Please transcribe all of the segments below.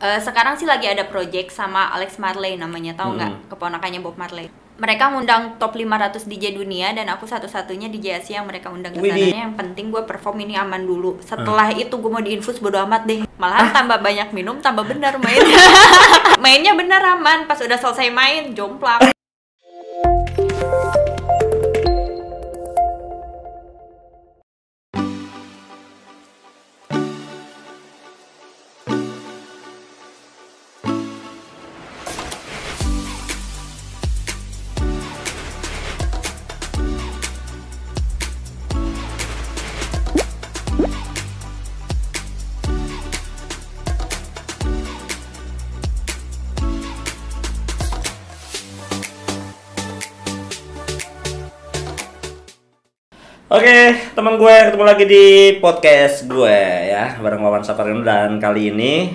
Sekarang sih lagi ada project sama Alex Marley namanya, tahu nggak? Keponakannya Bob Marley. Mereka ngundang top 500 DJ dunia dan aku satu-satunya DJ Asia yang mereka undang ke sana. Yang penting gue perform ini aman dulu. Setelah itu gue mau diinfus bodo amat deh. Malahan tambah banyak minum tambah benar mainnya. Mainnya bener aman, pas udah selesai main jomplang. Oke, teman gue ketemu lagi di podcast gue ya, bareng Wawan Saparino. Dan kali ini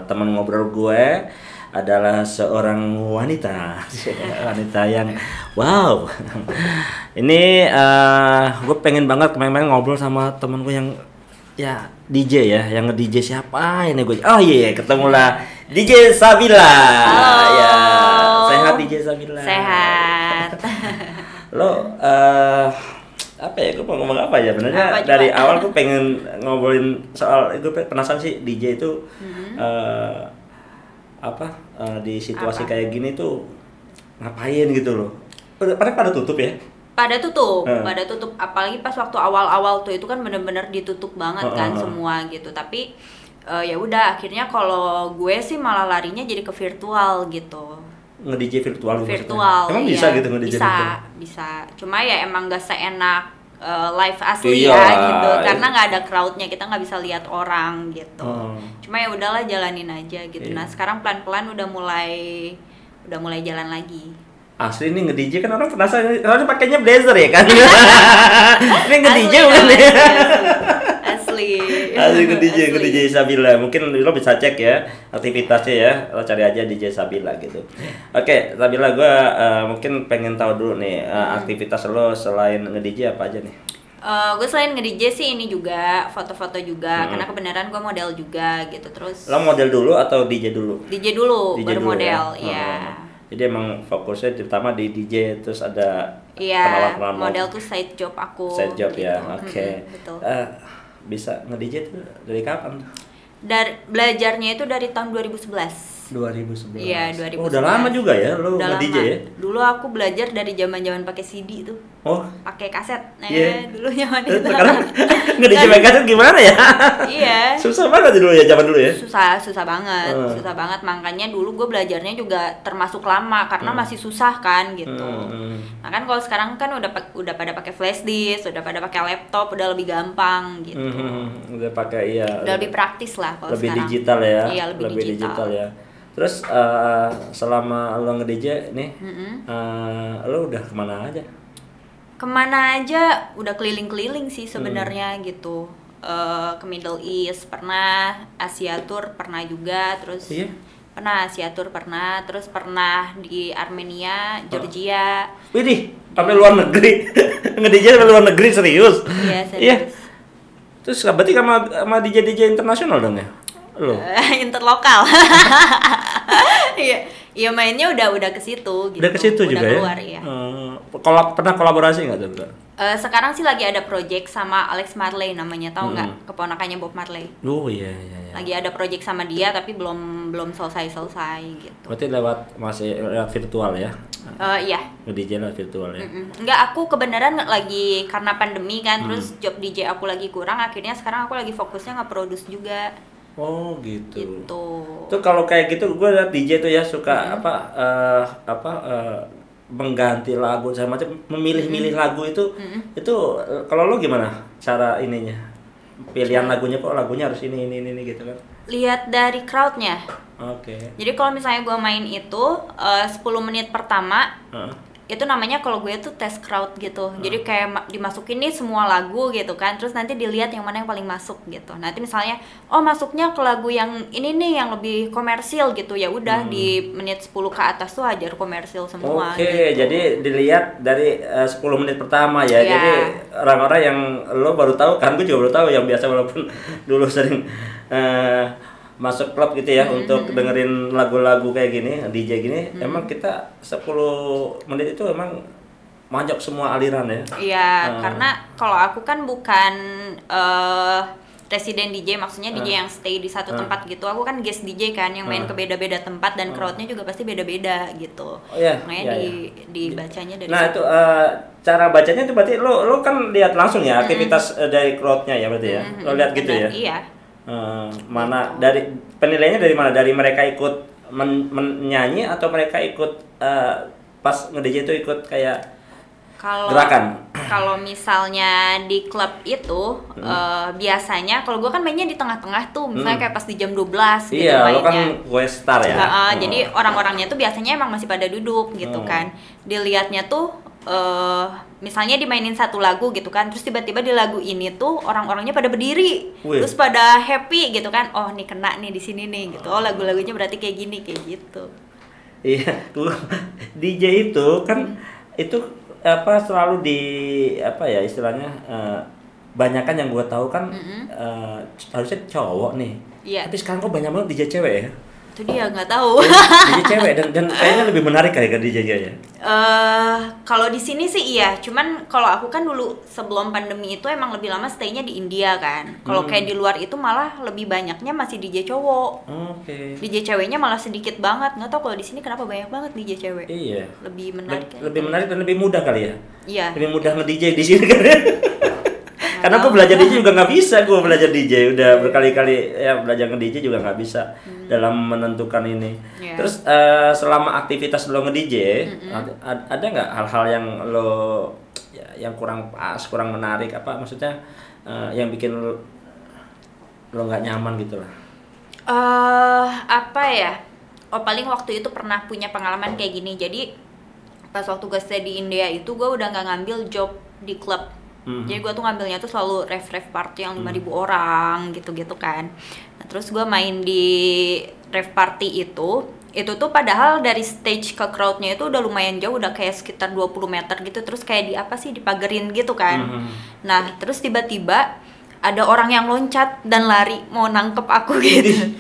teman ngobrol gue adalah seorang wanita, wanita yang wow. Ini gue pengen banget kemarin ngobrol sama temen gue yang ya DJ ya, yang nge-DJ siapa ini gue. Oh iya, ketemulah DJ Sabila. Halo. Ya, sehat DJ Sabila. Sehat. Lo apa ya, gue mau ngomong apa ya sebenarnya. Dari awal gue pengen ngobrolin soal itu, penasaran sih DJ itu di situasi kayak gini tuh ngapain gitu loh. Pada tutup ya? Pada tutup, apalagi pas waktu awal-awal tuh itu kan bener-bener ditutup banget kan semua gitu. Tapi ya udah, akhirnya kalau gue sih malah larinya jadi ke virtual gitu. Nge-DJ virtual Emang iya, bisa gitu nge-DJ virtual? Bisa. Cuma ya emang gak seenak live asli iya, ya gitu. Karena nggak ada crowdnya, kita nggak bisa lihat orang gitu. Cuma ya udahlah, jalanin aja gitu. Nah sekarang pelan-pelan udah mulai jalan lagi. Asli nih nge-DJ kan orang penasaran, soalnya pakainya blazer ya kan? Ini nge-DJ bukan ya? Asli nge-DJ Sabila. Mungkin lo bisa cek ya aktivitasnya ya, lo cari aja DJ Sabila gitu. Oke, Sabila, gue mungkin pengen tahu dulu nih aktivitas lo selain nge-DJ apa aja nih? Gue selain nge-DJ sih ini juga, foto-foto juga, karena kebenaran gue model juga gitu. Terus lo model dulu atau DJ dulu? DJ dulu baru model ya. Jadi emang fokusnya terutama di DJ, terus ada penawaran model tuh side job aku. Side job gitu. Ya, oke. Betul. Bisa nge-DJ tuh dari kapan? Belajarnya itu dari tahun 2011. 2011. Iya, 2011. Oh, udah lama juga ya lo nge-DJ ya? Dulu aku belajar dari zaman-zaman pakai CD tuh. Oh, pakai kaset. Dulu zaman itu. itu. Sekarang nge-DJ pakai kaset gimana ya? Iya. Susah banget dulu ya, zaman dulu ya? Susah banget. Susah banget, makanya dulu gue belajarnya juga termasuk lama karena masih susah kan gitu. Nah kan kalau sekarang kan udah pada pakai flash disk, udah pada pakai laptop, udah lebih gampang gitu. Udah pakai udah lebih praktis lah kalau lebih sekarang. Digital ya. Iya, lebih digital ya. Terus selama lo nge-DJ nih, lo udah kemana aja? Kemana aja, udah keliling-keliling sih sebenarnya gitu. Ke Middle East pernah, Asia Tour pernah juga, terus pernah Asia Tour pernah, terus pernah di Armenia, Georgia. Widih, sampai luar negeri. Nge-DJ sampai luar negeri, serius? Iya, serius. Terus berarti sama DJ internasional dong ya? Lo? Interlokal. Iya, mainnya udah ke situ gitu. Udah ke situ juga keluar, ya? Iya. Pernah kolaborasi nggak tuh? Sekarang sih lagi ada project sama Alex Marley namanya, tahu nggak? Keponakannya Bob Marley. Oh iya. Lagi ada project sama dia tapi belum selesai gitu. Berarti masih lewat virtual ya? Iya. DJ lewat virtual ya? Enggak, aku kebenaran lagi karena pandemi kan, terus job DJ aku lagi kurang, akhirnya sekarang aku lagi fokusnya nge-produce juga. Oh gitu. Tuh kalau kayak gitu gue liat DJ tuh ya suka mengganti lagu sama macam, memilih-milih lagu itu. Itu kalau lo gimana cara ininya? Pilihan lagunya, kok lagunya harus ini gitu kan? Lihat dari crowdnya. Oke. Jadi kalau misalnya gue main itu 10 menit pertama itu namanya kalau gue tuh tes crowd gitu. Jadi kayak dimasukin nih semua lagu gitu kan, terus nanti dilihat yang mana yang paling masuk gitu. Nanti misalnya masuknya ke lagu yang ini nih yang lebih komersil gitu, ya udah di menit 10 ke atas tuh ajar komersil semua. Oke, gitu. jadi dilihat dari 10 menit pertama ya. Jadi orang-orang yang lo baru tahu kan, gue juga baru tahu, yang biasa walaupun dulu sering masuk klub gitu ya untuk dengerin lagu-lagu kayak gini, DJ gini, emang kita 10 menit itu emang manjok semua aliran ya? Iya, karena kalau aku kan bukan resident DJ, maksudnya DJ yang stay di satu tempat gitu. Aku kan guest DJ kan, yang main ke beda-beda tempat dan crowdnya juga pasti beda-beda gitu. Oh iya. Makanya dibacanya dari Nah itu cara bacanya itu berarti lo kan lihat langsung ya aktivitas dari crowdnya ya berarti ya? Lo lihat gitu ya? Iya. Mana dari penilaiannya dari mana? Dari mereka ikut menyanyi atau mereka ikut pas nge-DJ itu ikut kayak gerakan? Kalau misalnya di klub itu biasanya kalau gue kan mainnya di tengah-tengah tuh, misalnya kayak pas di jam 12 gitu iya, mainnya. lo kan gue star ya. Jadi orang-orangnya tuh biasanya emang masih pada duduk gitu kan. Dilihatnya tuh misalnya dimainin satu lagu gitu kan, terus tiba-tiba di lagu ini tuh orang-orangnya pada berdiri, terus pada happy gitu kan. Oh nih kena nih di sini nih gitu. Oh lagu-lagunya berarti kayak gini kayak gitu. Iya, DJ itu kan itu apa selalu di apa ya istilahnya banyak kan yang gue tahu kan harusnya cowok nih. Iya. Tapi sekarang kok banyak banget DJ cewek ya? Itu dia nggak tahu. DJ cewek dan kayaknya lebih menarik kali ke DJ ya. Kalau di sini sih iya, cuman kalau aku kan dulu sebelum pandemi itu emang lebih lama stay-nya di India kan. Kalau kayak di luar itu malah lebih banyaknya masih DJ cowok. Oke. DJ ceweknya malah sedikit banget. Nggak tahu kalau di sini kenapa banyak banget DJ cewek. Iya. Lebih menarik. Lebih menarik dan lebih mudah kali ya. Iya. Lebih mudah nge-DJ di sini kan. Karena aku belajar DJ juga nggak bisa, gue belajar DJ udah berkali-kali ya belajar nge-DJ juga nggak bisa dalam menentukan ini. Terus selama aktivitas lo nge-DJ, ada nggak hal-hal yang lo yang kurang pas, kurang menarik apa maksudnya yang bikin lo nggak nyaman gitu lah? Apa ya? Oh paling waktu itu pernah punya pengalaman kayak gini. Jadi pas waktu gue stay di India itu gue udah nggak ngambil job di klub. Jadi gue tuh ngambilnya tuh selalu rave party yang 5.000 orang gitu-gitu kan. Nah, terus gue main di rave party itu tuh padahal dari stage ke crowdnya itu udah lumayan jauh, udah kayak sekitar 20 meter gitu. Terus kayak di apa sih, dipagerin gitu kan. Nah terus tiba-tiba ada orang yang loncat dan lari mau nangkep aku gitu.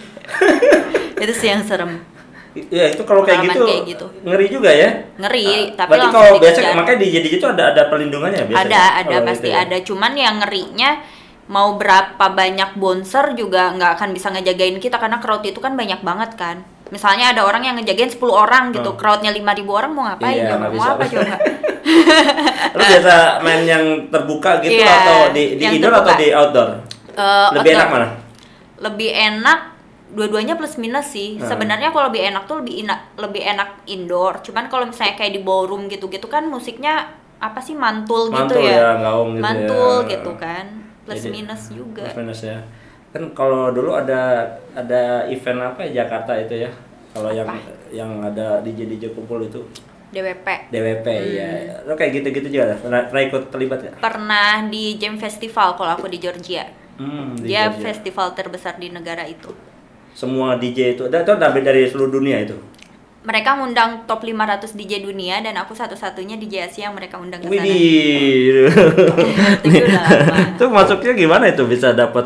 Itu sih yang serem. Ya itu kalau kayak gitu ngeri juga ya. Ngeri, tapi berarti kalau biasa makanya di DJ itu ada perlindungannya biasanya. Ada pasti ada. Cuman yang ngerinya mau berapa banyak bouncer juga nggak akan bisa ngejagain kita karena crowd itu kan banyak banget kan. Misalnya ada orang yang ngejagain 10 orang gitu, crowdnya 5.000 orang mau ngapain? Iya, mau apa coba? Lu biasa main yang terbuka gitu atau di indoor atau di outdoor? Lebih enak mana? Lebih enak dua-duanya plus minus sih. Sebenarnya kalau lebih enak tuh lebih enak indoor. Cuman kalau misalnya kayak di ballroom gitu-gitu kan musiknya apa sih mantul gitu ya. Gaung gitu mantul ya. gitu kan. Plus Jadi, minus juga. Plus minus ya. Kan kalau dulu ada event apa ya Jakarta itu ya. Kalau yang ada DJ kumpul itu DWP ya. Lo kayak gitu-gitu juga pernah ikut terlibat ya? Pernah di Jam Festival kalau aku di Georgia. Dia Georgia. Festival terbesar di negara itu. Semua DJ itu dari seluruh dunia itu. Mereka ngundang top 500 DJ dunia dan aku satu-satunya DJ Asia yang mereka undang ke sana. Widih. Itu masuknya gimana itu bisa dapat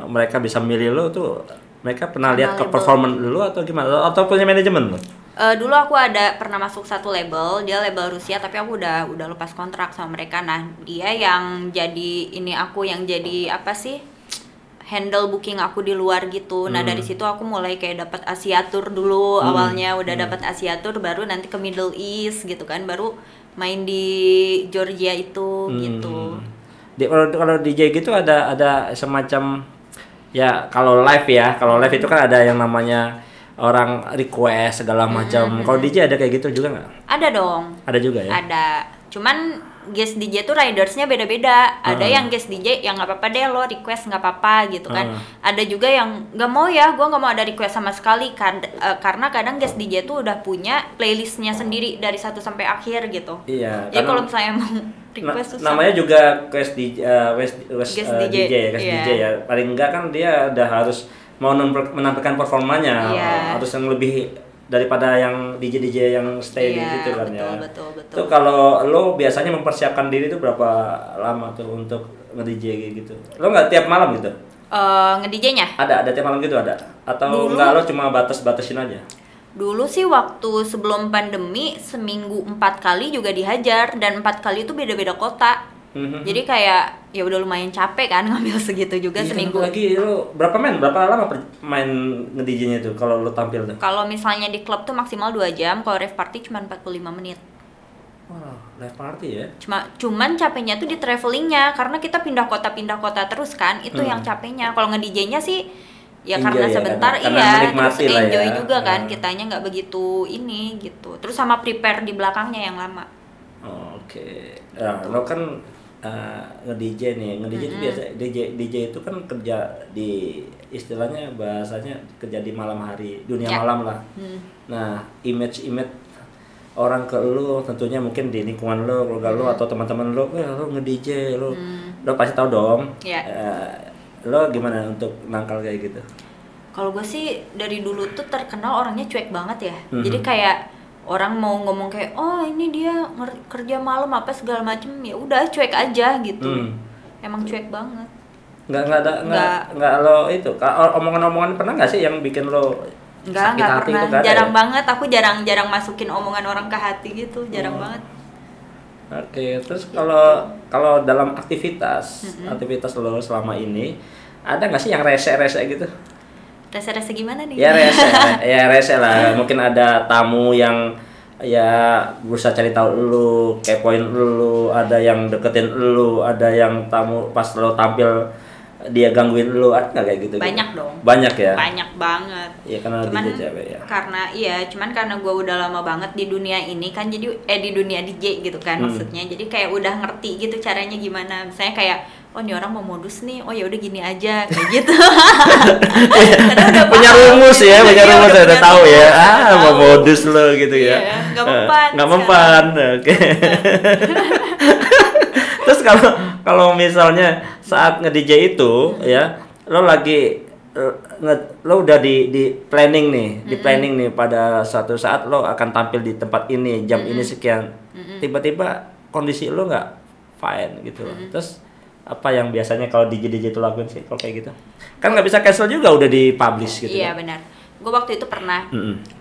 mereka bisa milih lo tuh, mereka pernah lihat ke performance dulu atau gimana atau punya manajemen lo? Dulu aku pernah masuk satu label, dia label Rusia tapi aku udah lepas kontrak sama mereka. Nah, dia yang jadi apa sih? Handle booking aku di luar gitu. Nah, dari situ aku mulai kayak dapat Asia Tour dulu awalnya, udah dapat Asia Tour baru nanti ke Middle East gitu kan, baru main di Georgia itu gitu. Kalau DJ gitu ada semacam ya kalau live itu kan ada yang namanya orang request segala macam. Kalau DJ ada kayak gitu juga nggak? Ada dong. Ada juga ya? Ada. Cuman guest DJ tuh ridersnya beda-beda. Ada yang guest DJ yang nggak apa-apa deh lo request nggak apa-apa gitu kan. Ada juga yang nggak mau ya, gue nggak mau ada request sama sekali karena kadang guest DJ tuh udah punya playlistnya sendiri dari 1 sampai akhir gitu. Iya. Ya kalau misalnya mau request susah. Namanya juga guest DJ ya. Paling enggak kan dia udah harus mau menampilkan performanya, harus yang lebih daripada yang DJ yang stay di situ kan. Betul. Tuh kalau lo biasanya mempersiapkan diri tuh berapa lama tuh untuk nge-DJ gitu? Lo nggak tiap malam gitu? Nge-DJ-nya? Ada tiap malam gitu ada? Atau Dulu, enggak lo cuma batasin aja? Dulu sih waktu sebelum pandemi seminggu 4 kali juga dihajar, dan 4 kali itu beda-beda kota. Jadi kayak ya udah lumayan capek kan ngambil segitu juga seminggu. Lagi lo berapa lama main nge-DJ-nya tuh kalau lo tampil tuh? Kalau misalnya di klub tuh maksimal 2 jam, kalau rave party cuma 45 menit. Wah, live party ya? Cuman capeknya tuh di travelingnya, karena kita pindah kota terus kan, itu yang capeknya. Kalau nge-DJ-nya sih ya enjoy karena sebentar karena terus enjoy ya. Juga kan, kitanya nggak begitu ini gitu. Terus sama prepare di belakangnya yang lama. Oke. Nah, lo kan nge-DJ nih, nge-DJ itu biasa DJ itu kan kerja di istilahnya bahasanya kerja di malam hari, dunia malam lah. Nah, image orang ke lu tentunya mungkin di lingkungan lu, keluarga lu atau teman-teman lu, lu nge-DJ, lu pasti tahu dong. Lo gimana untuk nangkal kayak gitu? Kalau gue sih dari dulu tuh terkenal orangnya cuek banget ya. Jadi kayak orang mau ngomong kayak oh ini dia kerja malam apa segala macem, ya udah cuek aja gitu. Emang cuek banget. Nggak lo itu omongan-omongan pernah nggak sih yang bikin lo nggak pernah gitu, jarang banget. Aku jarang masukin omongan orang ke hati gitu, jarang banget. Oke, terus kalau dalam aktivitas lo selama ini ada nggak sih yang rese gitu? Rese gimana nih? Ya rese lah. Mungkin ada tamu yang ya berusaha cari tahu lu, kepoin lu, ada yang deketin lu, ada yang tamu pas lo tampil dia gangguin lu, ada nggak kayak gitu? Banyak dong. Banyak ya? Banyak banget. Iya karena cuman, DJ cewek ya. Cuman karena gue udah lama banget di dunia ini kan, jadi di dunia DJ gitu kan maksudnya. Jadi kayak udah ngerti gitu caranya gimana. Misalnya kayak oh ini orang mau modus nih, oh ya udah gini aja kayak gitu. punya rumus ya, udah tahu ya. Mau modus lo gitu ya. Nggak mempan. Oke. Terus kalau misalnya saat nge-DJ itu ya, lo udah di planning nih, pada suatu saat lo akan tampil di tempat ini jam ini sekian. Tiba-tiba kondisi lo nggak fine gitu. Terus apa yang biasanya kalau DJ itu lakuin sih kalau kayak gitu? Kan nggak bisa cancel juga, udah di-publish gitu. Iya benar. Gue waktu itu pernah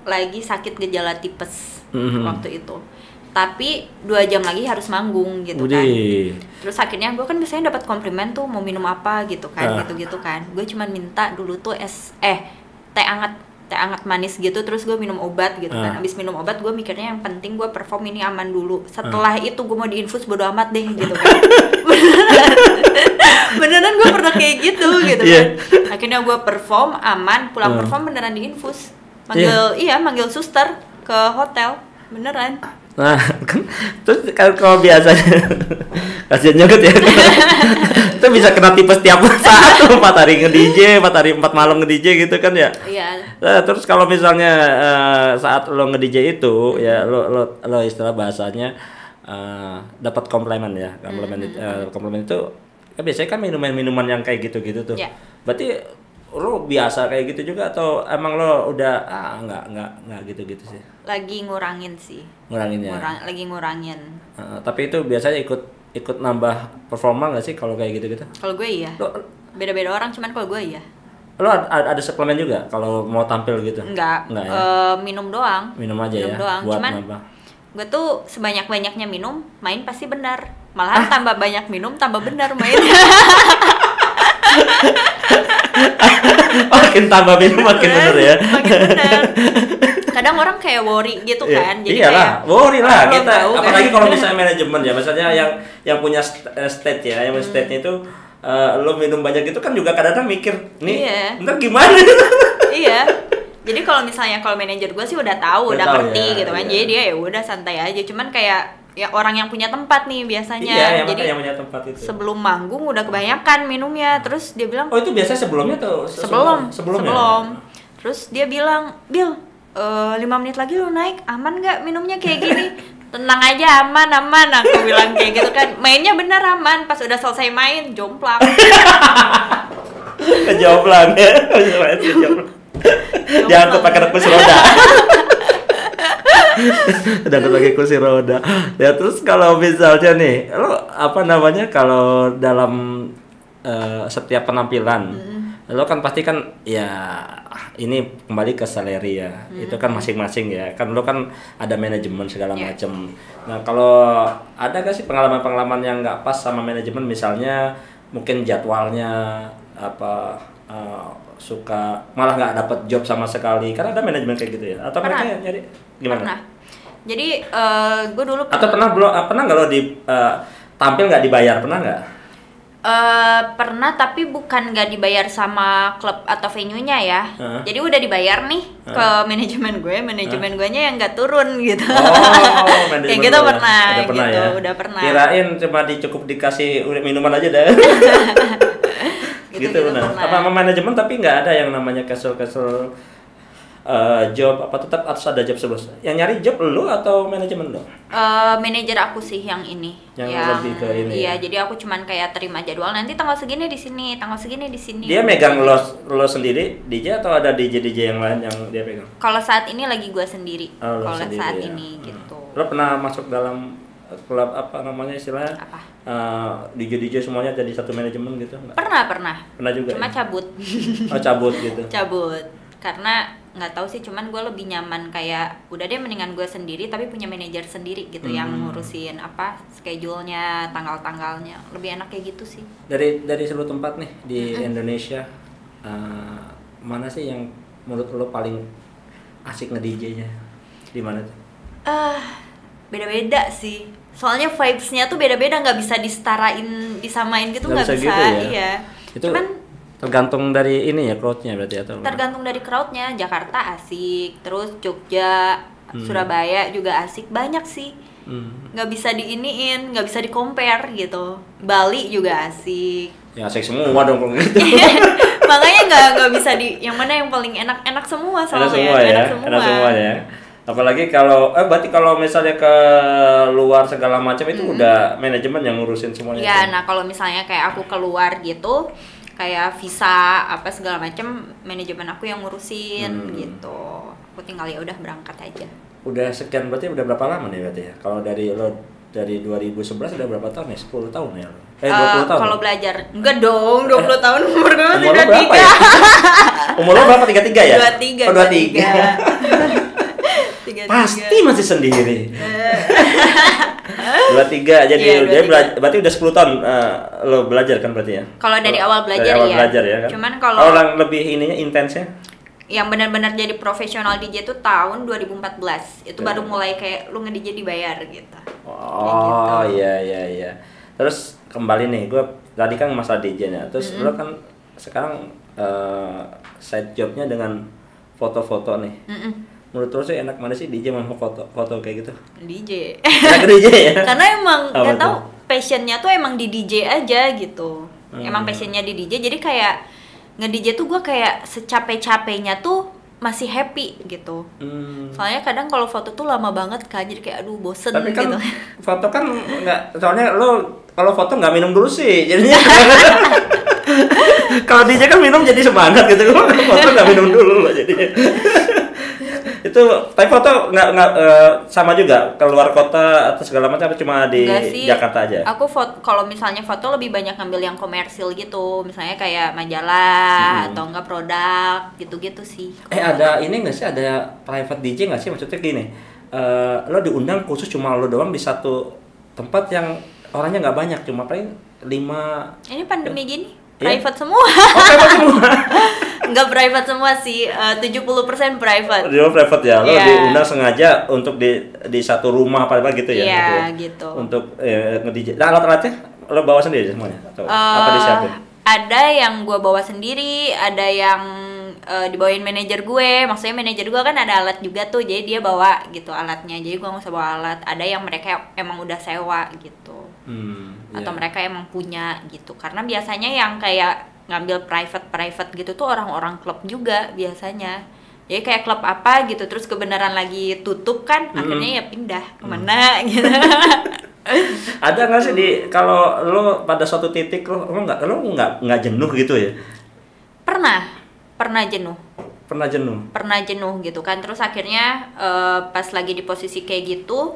lagi sakit gejala tipes waktu itu. Tapi 2 jam lagi harus manggung gitu kan. Terus akhirnya gue kan biasanya dapat komplimen tuh mau minum apa gitu kan, gitu kan. Gue cuma minta dulu tuh teh hangat manis gitu, terus gue minum obat gitu kan. Abis minum obat gue mikirnya yang penting gue perform ini aman dulu. Setelah itu gue mau diinfus bodo amat deh gitu kan. Beneran gue pernah kayak gitu kan. Akhirnya gue perform aman, pulang perform beneran diinfus. Manggil suster ke hotel beneran. Nah, kan terus kalau biasanya kasihan juga ya. Itu bisa kena tipes tiap saat 4 hari nge-DJ, 4 malam nge-DJ gitu kan ya. Iya. Nah, terus kalau misalnya saat lo nge-DJ itu ya lo istilah bahasanya dapat komplimen ya. Komplimen itu kan biasanya kan minuman yang kayak gitu-gitu tuh. Yeah. Berarti lo biasa kayak gitu juga atau emang lo udah nggak gitu-gitu sih? Lagi ngurangin sih. Ngurangin ya. Lagi ngurangin. Tapi itu biasanya ikut nambah performa nggak sih kalau kayak gitu-gitu? Kalau gue iya. Beda-beda orang, cuman kalau gue iya. Lo ada suplemen juga kalau mau tampil gitu? Enggak ya? Minum doang. Minum aja ya. Buat cuman apa? Gue tuh sebanyak-banyaknya minum, main pasti benar. Malahan tambah banyak minum, tambah benar main. Makin tambah minum makin bener ya. Makin bener. Kadang orang kayak worry gitu kan. Jadi iyalah, worry lah kita. Apalagi kalau misalnya manajemen ya, misalnya yang punya state ya, yang state-nya itu lo minum banyak itu kan juga kadang-kadang mikir nih, ntar gimana? Iya. Jadi kalau misalnya manajer gue sih udah tahu, udah ngerti ya, gitu kan. Jadi dia ya udah santai aja. Cuman kayak ya orang yang punya tempat nih biasanya. Jadi yang punya tempat itu. Sebelum manggung udah kebanyakan minumnya, terus dia bilang, "Oh, itu biasanya sebelumnya tuh." Sebelum. Terus dia bilang, "Bil, 5 menit lagi lu naik, aman nggak minumnya kayak gini?" Tenang aja, aman. Aku bilang kayak gitu kan. Mainnya bener aman, pas udah selesai main jomplang. Kejomplang ya. Jangan pakai kursi roda. Udah pakai kursi roda. Ya terus kalau misalnya nih, lo kalau dalam setiap penampilan Lo kan pasti kan ya ini kembali ke salary ya. Itu kan masing-masing ya. Kan lo kan ada manajemen segala macam. Nah, kalau ada gak sih pengalaman-pengalaman yang nggak pas sama manajemen, misalnya mungkin jadwalnya apa suka malah nggak dapat job sama sekali. Kan ada manajemen kayak gitu ya. Atau Pernah. mereka nyari gimana? Pernah. Jadi gue dulu Atau pernah nggak lo di tampil nggak dibayar, pernah nggak? Pernah, tapi bukan nggak dibayar sama klub atau venue-nya ya. Jadi udah dibayar nih ke manajemen guenya yang nggak turun gitu. Oh, manajemen kayak gitu lo ya? pernah Udah pernah gitu, ya? udah pernah. Kirain cuma cukup dikasih minuman aja dah. gitu benar. Apa manajemen tapi nggak ada yang namanya casual job, apa tetap harus ada job sebelum. Yang nyari job lu atau manajemen lo? Manajer aku sih yang ini. Yang lebih ke ini. Iya, jadi aku cuman kayak terima jadwal, nanti tanggal segini di sini, tanggal segini di sini. Dia megang lo sendiri DJ atau ada DJ yang lain yang dia pegang? Kalau saat ini lagi gua sendiri. Oh, kalau sendiri, saat ya. ini gitu. Lo pernah masuk dalam klub apa namanya istilahnya? Apa? DJ semuanya jadi satu manajemen gitu enggak? Pernah. Pernah juga. Cuma ya? cabut. Oh, cabut gitu. Cabut. Karena nggak tahu sih, cuman gue lebih nyaman kayak udah deh mendingan gue sendiri tapi punya manajer sendiri gitu yang ngurusin apa schedule-nya, tanggal-tanggalnya, lebih enak kayak gitu sih. Dari seluruh tempat nih di Indonesia, mana sih yang menurut lo paling asik nge-DJ-nya? Di mana tuh? Beda-beda sih. Soalnya vibes-nya tuh beda-beda, nggak bisa disamain gitu, nggak bisa. Gitu ya? Iya. Itu cuman tergantung dari ini ya, crowd-nya berarti atau tergantung dari crowd-nya. Jakarta asik, terus Jogja, Surabaya juga asik, banyak sih. Nggak bisa diiniin, nggak bisa di-compare gitu. Bali juga asik. Ya asik semua dong kalau gitu. Makanya nggak bisa yang mana yang paling enak semua soalnya. Enak semua ya. Apalagi kalau berarti kalau misalnya ke luar segala macam itu udah manajemen yang ngurusin semuanya. Iya, nah kalau misalnya kayak aku keluar gitu, kayak visa apa segala macam, manajemen aku yang ngurusin gitu. Aku tinggal ya udah berangkat aja. Udah sekian, berarti udah berapa lama nih berarti ya? Kalau dari 2011 udah berapa tahun ya? 10 tahun ya? 20 tahun. Kalau belajar enggak dong, 20 tahun umur gue masih Umur lo berapa ya? Umur lo berapa? 33 ya? 23. Oh, 23. Pasti masih sendiri. 23 jadi berarti udah 10 tahun lo belajar kan berarti ya? Kalau dari awal belajar ya. Belajar ya kan? Cuman kalau yang lebih ininya intensnya? Yang benar-benar jadi profesional DJ itu tahun 2014. Itu baru mulai kayak lu nge-DJ dibayar gitu. Oh, gitu. Iya. Terus kembali nih, gue tadi kan masalah DJ-nya. Terus lo kan sekarang side job-nya dengan foto-foto nih. Menurut lo sih enak mana sih DJ mau foto kayak gitu? DJ. Enak DJ ya? Karena emang nggak tahu passionnya tuh emang di DJ aja gitu. Emang passionnya di DJ, jadi kayak nge-DJ tuh gue kayak secapek-capeknya tuh masih happy gitu. Soalnya kadang kalau foto tuh lama banget kan, jadi kayak aduh bosen. Tapi kan gitu. Foto kan nggak, soalnya lo kalau foto nggak minum dulu sih, jadinya. Kalau DJ kan minum jadi semangat gitu, foto nggak minum dulu jadinya. Itu tapi foto nggak sama juga keluar kota atau segala macam, cuma di Jakarta aja. Aku kalau misalnya foto lebih banyak ngambil yang komersil gitu, misalnya kayak majalah atau enggak produk gitu-gitu sih. Ada ini nggak sih, ada private DJ nggak sih, maksudnya gini, lo diundang khusus cuma lo doang di satu tempat yang orangnya nggak banyak, cuma paling 5. Ini pandemi gini private semua. Oh, private semua. Enggak private semua sih, 70% private. Dia private ya, lo diundang sengaja untuk di satu rumah apa gitu ya? Iya, gitu. Untuk nge-DJ. Nah, alat-alatnya lo bawa sendiri semuanya? Atau apa disiapin? Ada yang gue bawa sendiri, ada yang dibawain manajer gue. Maksudnya manajer gue kan ada alat juga tuh, jadi dia bawa gitu alatnya. Jadi gue nggak usah bawa alat. Ada yang mereka emang udah sewa gitu. Atau mereka emang punya gitu. Karena biasanya yang kayak ngambil private gitu tuh orang-orang klub juga biasanya. Jadi kayak klub apa gitu, terus kebenaran lagi tutup kan, akhirnya ya pindah kemana gitu. Ada nggak sih kalau lo pada suatu titik lo nggak jenuh gitu ya? Pernah jenuh. Pernah jenuh gitu kan. Terus akhirnya pas lagi di posisi kayak gitu,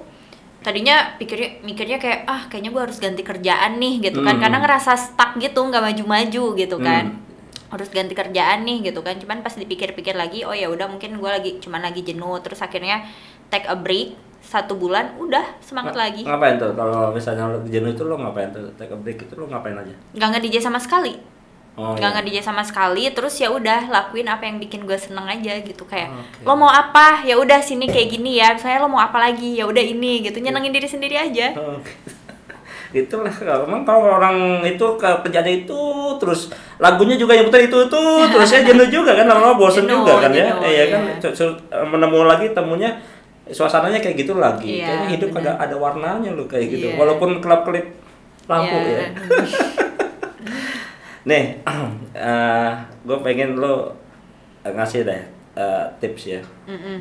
tadinya mikirnya kayak kayaknya gue harus ganti kerjaan nih gitu kan, karena ngerasa stuck gitu, nggak maju-maju gitu kan. harus ganti kerjaan nih gitu kan. Cuman pas dipikir-pikir lagi, oh ya udah mungkin gue cuman lagi jenuh, terus akhirnya take a break 1 bulan, udah semangat lagi. Ngapain tuh kalau misalnya lo jenuh itu lo ngapain tuh, take a break itu lo ngapain aja? Nggak nge-DJ sama sekali. Nggak Iya. nge-DJ sama sekali, terus ya udah lakuin apa yang bikin gue seneng aja gitu. Kayak lo mau apa, ya udah sini kayak gini ya, misalnya lo mau apa lagi, ya udah ini gitu, nyenengin diri sendiri aja. Itulah memang kalau orang itu ke kerjanya itu terus lagunya juga yang putar itu terus ya jenuh juga kan, lama-lama bosen Jenuh, juga kan jenuh, ya. Iya kan iya. menemu lagi temunya suasananya kayak gitu lagi. Iya, Kayaknya hidup bener. ada warnanya lo kayak gitu. Iya. Walaupun kelap-kelip lampu Iya. ya. Nih, gue pengen lo ngasih deh tips ya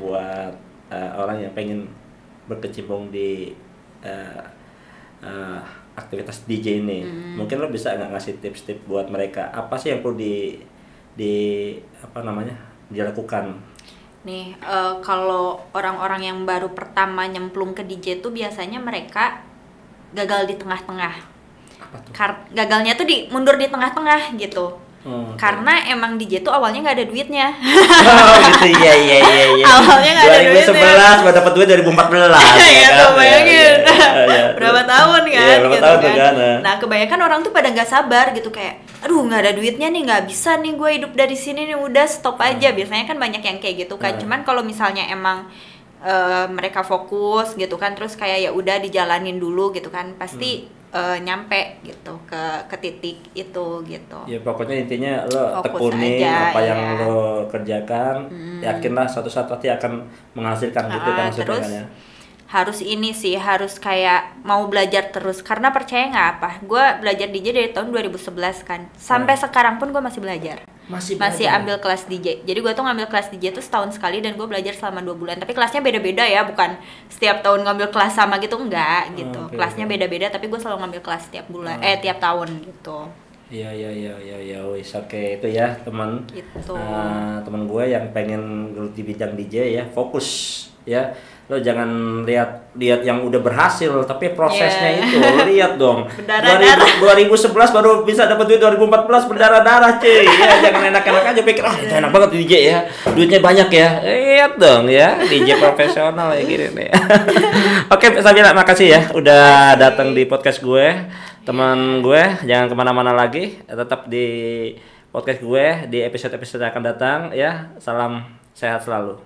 buat orang yang pengen berkecimpung di aktivitas DJ ini. Mungkin lo bisa nggak ngasih tips-tips buat mereka, apa sih yang perlu di apa namanya dilakukan? Nih, kalau orang-orang yang baru pertama nyemplung ke DJ tuh biasanya mereka gagal di tengah-tengah. Apa tuh? Gagalnya tuh mundur di tengah-tengah gitu. Karena emang DJ tuh awalnya nggak ada duitnya. Oh gitu, iya. Awalnya nggak ada duitnya. 2011 baru dapat duit 2014. Iya tuh, bayangin. Iya. Berapa tahun kan? Iya, berapa gitu tahun tuh kan. kan. Nah, kebanyakan orang tuh pada nggak sabar gitu, kayak aduh nggak ada duitnya nih, nggak bisa nih gue hidup dari sini nih, udah stop aja. Biasanya kan banyak yang kayak gitu kan. Cuman kalau misalnya emang mereka fokus gitu kan, terus kayak ya udah dijalanin dulu gitu kan, pasti nyampe gitu ke titik itu gitu. Ya pokoknya intinya lo Fokus tekuni aja, apa yang ya. lo kerjakan, yakinlah suatu saat pasti akan menghasilkan gitu kan maksudnya Terus kan ya. harus ini sih, harus kayak mau belajar terus, karena percaya nggak apa, gue belajar DJ dari tahun 2011 kan, sampai sekarang pun gue masih belajar. Masih ambil kelas DJ. Jadi gue tuh ngambil kelas DJ tuh setahun sekali, dan gue belajar selama 2 bulan. Tapi kelasnya beda-beda ya, bukan setiap tahun ngambil kelas sama gitu, enggak gitu. Kelasnya beda-beda, tapi gue selalu ngambil kelas tiap bulan, tiap tahun gitu. Iya, wis oke itu ya teman. Gitu. Teman gue yang pengen geluti bidang DJ ya, fokus ya. Lo jangan lihat yang udah berhasil, tapi prosesnya itu lihat dong. 2011 baru bisa dapat duit, 2014 berdarah-darah cuy. Ya jangan enak-enak aja pikir itu enak banget DJ ya. Duitnya banyak ya. Lihat dong ya, DJ profesional ya gini nih. Oke, Sabila, makasih ya udah datang di podcast gue. Teman gue, jangan kemana-mana lagi, tetap di podcast gue di episode-episode yang akan datang ya. Salam sehat selalu.